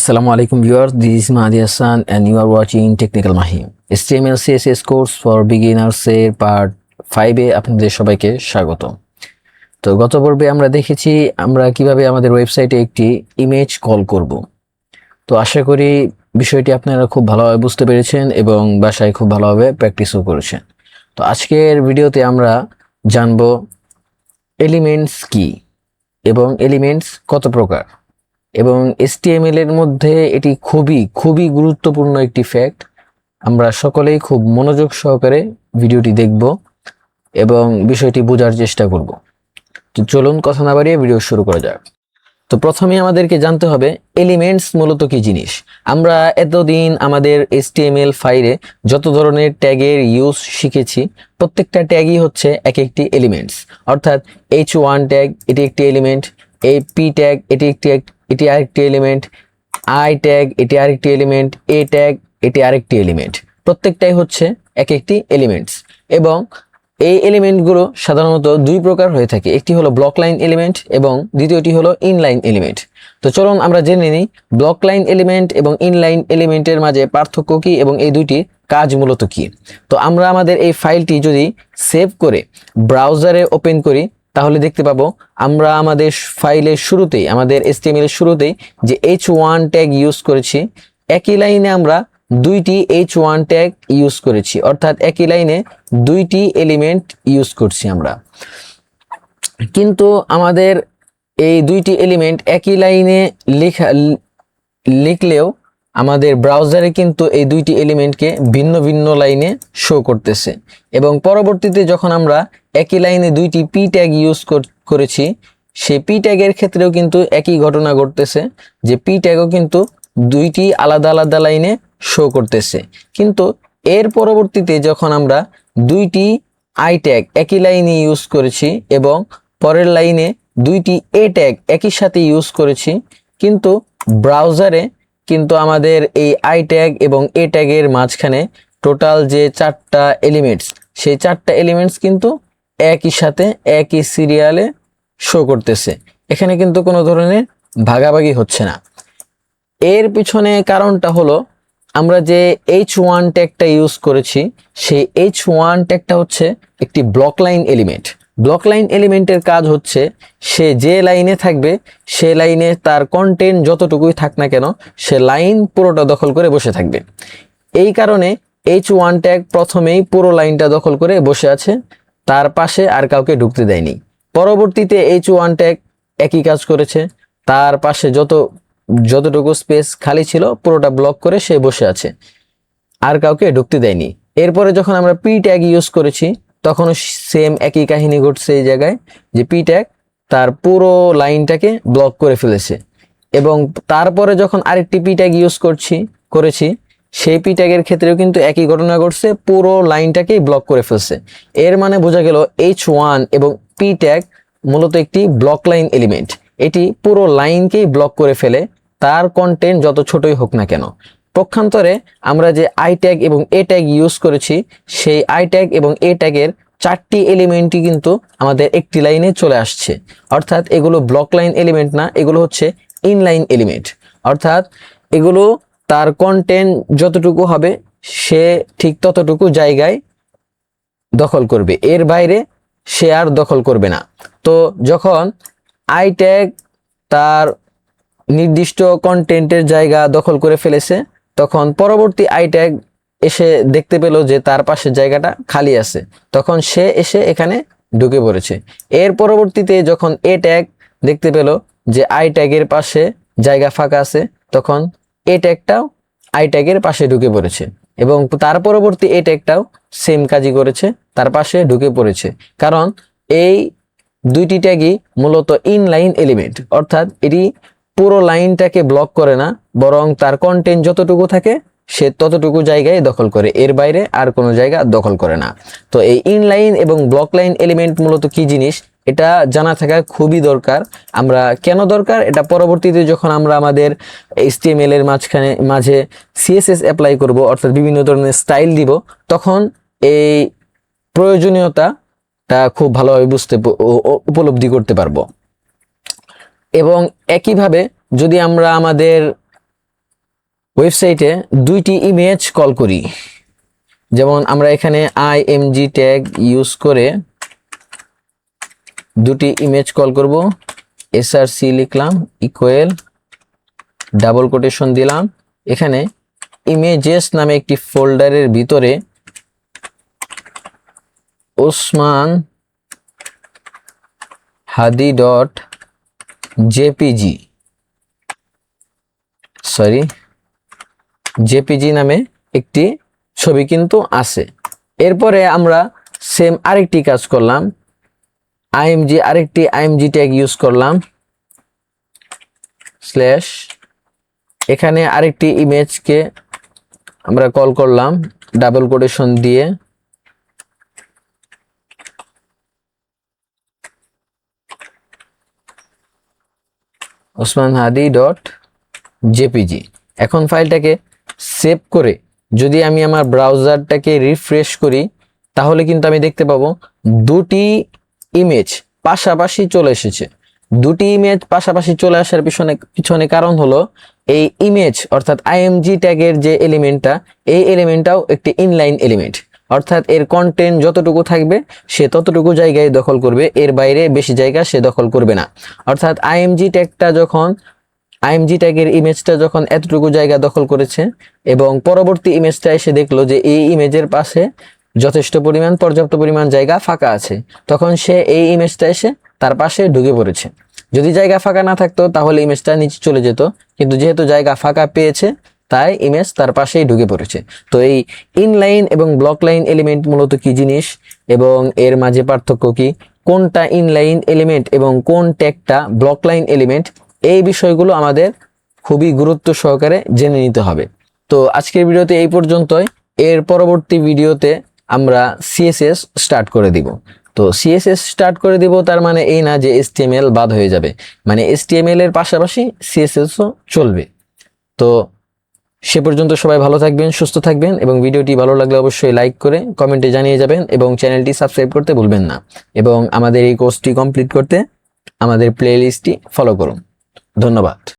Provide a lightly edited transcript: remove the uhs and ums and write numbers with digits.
Assalamu alaikum viewers, this is Mahdi Hassan and you are watching Technical Mahim. HTML CSS course for beginners এর part 5 এ আপনাদের সবাইকে স্বাগত। তো গত পর্বে আমরা দেখেছি আমরা কিভাবে আমাদের ওয়েবসাইটে একটি ইমেজ কল করব। তো আশা করি বিষয়টি আপনারা খুব ভালোভাবে বুঝতে পেরেছেন এবং বাসায় খুব ভালোভাবে প্র্যাকটিসও করেছেন। তো আজকের ভিডিওতে আমরা জানব এলিমেন্টস কি এবং এলিমেন্টস কত প্রকার। এবং HTML এর মধ্যে এটি খুবই গুরুত্বপূর্ণ একটি ফ্যাক্ট। আমরা সকলেই খুব মনোযোগ সহকারে ভিডিওটি দেখব এবং বিষয়টি বোঝার চেষ্টা করব। তো চলুন কথা না বাড়িয়ে ভিডিও শুরু করা যাক। তো প্রথমে আমাদেরকে জানতে হবে এলিমেন্টস মূলত কি জিনিস। আমরা এতদিন আমাদের HTML ফাইলে যত ধরনের ট্যাগের ইউজ শিখেছি, প্রত্যেকটা ট্যাগই হচ্ছে এক একটি এলিমেন্টস। অর্থাৎ h1 ট্যাগ এটি একটি এলিমেন্ট, এই p ট্যাগ এটি আরেকটি এলিমেন্ট, i ট্যাগ এটি আরেকটি এলিমেন্ট, a ট্যাগ এটি আরেকটি এলিমেন্ট। প্রত্যেকটাই হচ্ছে এক একটি এলিমেন্টস এবং এই এলিমেন্টগুলো সাধারণত দুই প্রকার হয়ে থাকে। একটি হলো ব্লক লাইন এলিমেন্ট এবং দ্বিতীয়টি হলো ইনলাইন এলিমেন্ট। তো চলুন আমরা জেনে নিই ব্লক লাইন এলিমেন্ট এবং ইনলাইন এলিমেন্টের মাঝে পার্থক্য কি এবং এই দুইটির কাজ মূলত কি। তো আমরা আমাদের এই ফাইলটি যদি সেভ করে ব্রাউজারে ওপেন করি তাহলে দেখতে পাবো আমরা আমাদের ফাইলের শুরুতেই, আমাদের HTML এর শুরুতেই যে h1 ট্যাগ ইউজ করেছি, একই লাইনে আমরা দুইটি h1 ট্যাগ ইউজ করেছি। অর্থাৎ একই লাইনে দুইটি এলিমেন্ট ইউজ করছি আমরা। কিন্তু আমাদের এই দুইটি এলিমেন্ট একই লাইনে লিখলেও আমাদের ব্রাউজারে কিন্তু এই দুইটি এলিমেন্টকে ভিন্ন ভিন্ন লাইনে শো করতেছে এবং পরবর্তীতে যখন আমরা একই লাইনে দুইটি p ট্যাগ ইউজ করেছি, সেই p ট্যাগের ক্ষেত্রেও কিন্তু একই ঘটনা ঘটতেছে যে p ট্যাগও কিন্তু দুইটি আলাদা আলাদা লাইনে শো করতেছে। কিন্তু এর পরবর্তীতে যখন আমরা দুইটি i ট্যাগ একই লাইনে ইউজ করেছি এবং পরের লাইনে দুইটি a ট্যাগ একই সাথে ইউজ করেছি, কিন্তু ব্রাউজারে কিন্তু আমাদের এই i ট্যাগ এবং a ট্যাগের মাঝখানে টোটাল যে চারটা এলিমেন্টস, সেই চারটা এলিমেন্টস কিন্তু একই সাথে একই সিরিয়ালে শো করতেছে। এখানে কিন্তু কোনো ধরনের ভাগাভাগি হচ্ছে না। এর পিছনে কারণটা হলো আমরা যে h1 ট্যাগটা ইউজ করেছি, সেই h1 ট্যাগটা হচ্ছে একটি block line element. Block line এলিমেন্টের কাজ হচ্ছে সে যে লাইনে থাকবে সে লাইনে তার কন্টেন্ট যতটুকুই থাক না কেন সে লাইন পুরোটা দখল করে বসে থাকবে। এই কারণে h1 ট্যাগ প্রথমেই পুরো লাইনটা দখল করে বসে আছে, তার পাশে আর কাউকে ঢুকতে দেয়নি। পরবর্তীতে h1 ট্যাগ একই কাজ করেছে, তার পাশে যতটুকু স্পেস খালি ছিল পুরোটা ব্লক করে সে বসে আছে, আর কাউকে ঢুকতে দেয়নি। এরপরে যখন আমরা p ট্যাগ ইউজ করেছি তখনও সেম একই কাহিনী ঘটছে এই জায়গায়, যে p ট্যাগ তার পুরো লাইনটাকে ব্লক করে ফেলেছে এবং তারপরে যখন আরেকটি p ট্যাগ ইউজ করেছি সেই p ট্যাগের ক্ষেত্রেও কিন্তু একই ঘটনা ঘটছে, পুরো লাইনটাকেই ব্লক করে ফেলছে। এর মানে বোঝা গেল h1 এবং p ট্যাগ মূলত একটি ব্লক লাইন এলিমেন্ট। এটি পুরো লাইনকেই ব্লক করে ফেলে, তার কন্টেন্ট যত ছোটই হোক না কেন। পক্ষান্তরে আমরা যে i ট্যাগ এবং a ট্যাগ ইউজ করেছি, সেই i ট্যাগ এবং a ট্যাগের চারটি এলিমেন্টই কিন্তু আমাদের একটি লাইনে চলে আসছে। অর্থাৎ এগুলো ব্লক লাইন এলিমেন্ট না, এগুলো হচ্ছে ইনলাইন এলিমেন্ট। অর্থাৎ এগুলো তার কন্টেন্ট যতটুকু হবে সে ঠিক ততটুকু জায়গায় দখল করবে, এর বাইরে সে আর দখল করবে না। তো যখন i ট্যাগ তার নির্দিষ্ট কন্টেন্টের জায়গা দখল করে ফেলেছে, তখন পরবর্তী i ট্যাগ এসে দেখতে পেল যে তার পাশের জায়গাটা খালি আছে, তখন সে এসে এখানে ঢুকে পড়েছে। এর পরবর্তীতে যখন a ট্যাগ দেখতে পেল যে i ট্যাগের পাশে জায়গা ফাঁকা আছে, তখন a ট্যাগটাও i ট্যাগের পাশে ঢুকে পড়েছে এবং তার পরবর্তী a ট্যাগটাও সেম কাজই করেছে, তার পাশে ঢুকে পড়েছে। কারণ এই দুইটি ট্যাগই মূলত ইনলাইন এলিমেন্ট। অর্থাৎ এটি পুরো লাইনটাকে ব্লক করে না, বরং তার কন্টেন্ট যতটুকু থাকে সে ততটুকু জায়গায় দখল করে, এর বাইরে আর কোনো জায়গা দখল করে না। তো এই ইনলাইন এবং ব্লক লাইন এলিমেন্ট মূলত কি জিনিস এটা জানা থাকা খুবই দরকার। আমরা কেন দরকার এটা পরবর্তীতে যখন আমরা আমাদের HTML এর মাঝে CSS অ্যাপ্লাই করব, অর্থাৎ বিভিন্ন ধরনের স্টাইল দিব, তখন এই প্রয়োজনীয়তাটা খুব ভালোভাবে উপলব্ধি করতে পারবো। এবং একইভাবে যদি আমরা আমাদের ওয়েবসাইটে দুইটি ইমেজ কল করি। যেমন আমরা এখানে img ট্যাগ ইউজ করে দুটি ইমেজ কল করব। src লিখলাম ইকুয়াল ডাবল কোটেশন দিলাম। এখানে ইমেজেস নামে একটি ফোল্ডারের ভিতরে ওসমান হাদি ডট জেপিজি নামে একটি ছবি কিন্তু আছে। এরপরে আমরা সেম আরেকটি কাজ করলাম, আরেকটি img ট্যাগ ইউজ করলাম স্ল্যাশ, এখানে আরেকটি ইমেজকে আমরা কল করলাম ডাবল কোটেশন দিয়ে। ওসমান হাদি ডট জেপিজি। এখন ফাইলটাকে সেভ করে যদি আমি আমার ব্রাউজারটাকে রিফ্রেশ করি তাহলে কিন্তু আমি দেখতে পাবো দুটি ইমেজ পাশাপাশি চলে এসেছে। দুটি ইমেজ পাশাপাশি চলে আসার পিছনে কারণ হলো এই ইমেজ অর্থাৎ img ট্যাগের যে এলিমেন্টটা, এই এলিমেন্টটাও একটি ইনলাইন এলিমেন্ট, অর্থাৎ এর কন্টেন্ট যতটুকু থাকবে সে ততটুকু জায়গায় দখল করবে, এর বাইরে বেশি জায়গা সে দখল করবে না। অর্থাৎ img ট্যাগের ইমেজটা যখন এতটুকু জায়গা দখল করেছে এবং পরবর্তী ইমেজটা এসে দেখলো যে এই ইমেজের পাশে পর্যাপ্ত পরিমাণ জায়গা ফাঁকা আছে, তখন সে এই ইমেজটা এসে তার পাশে ঢুকে পড়েছে। যদি জায়গা ফাঁকা না থাকতো তাহলে ইমেজটা নিচে চলে যেত, কিন্তু যেহেতু জায়গা ফাঁকা পেয়েছে তাই ইমেজ তার পাশেই ঢুকে পড়েছে। তো এই ইনলাইন এবং ব্লক লাইন এলিমেন্ট মূলত কি জিনিস এবং এর মাঝে পার্থক্য কি, কোনটা ইনলাইন এলিমেন্ট এবং কোন ট্যাগটা ব্লক লাইন এলিমেন্ট, এই বিষয়গুলো আমাদের খুবই গুরুত্ব সহকারে জেনে নিতে হবে। তো আজকের ভিডিওতে এই পর্যন্তই। এর পরবর্তী ভিডিওতে আমরা সিএসএস স্টার্ট করে দিব। তো সিএসএস স্টার্ট করে দিব তার মানে এই না যে HTML বাদ হয়ে যাবে, মানে HTML এর পাশাপাশি সিএসএসও চলবে। তো সে পর্যন্ত সবাই ভালো থাকবেন, সুস্থ থাকবেন এবং ভিডিওটি ভালো লাগলে অবশ্যই লাইক করে কমেন্টে জানিয়ে যাবেন এবং চ্যানেলটি সাবস্ক্রাইব করতে ভুলবেন না। এবং আমাদের এই কোর্সটি কমপ্লিট করতে আমাদের প্লেলিস্টটি ফলো করুন। ধন্যবাদ।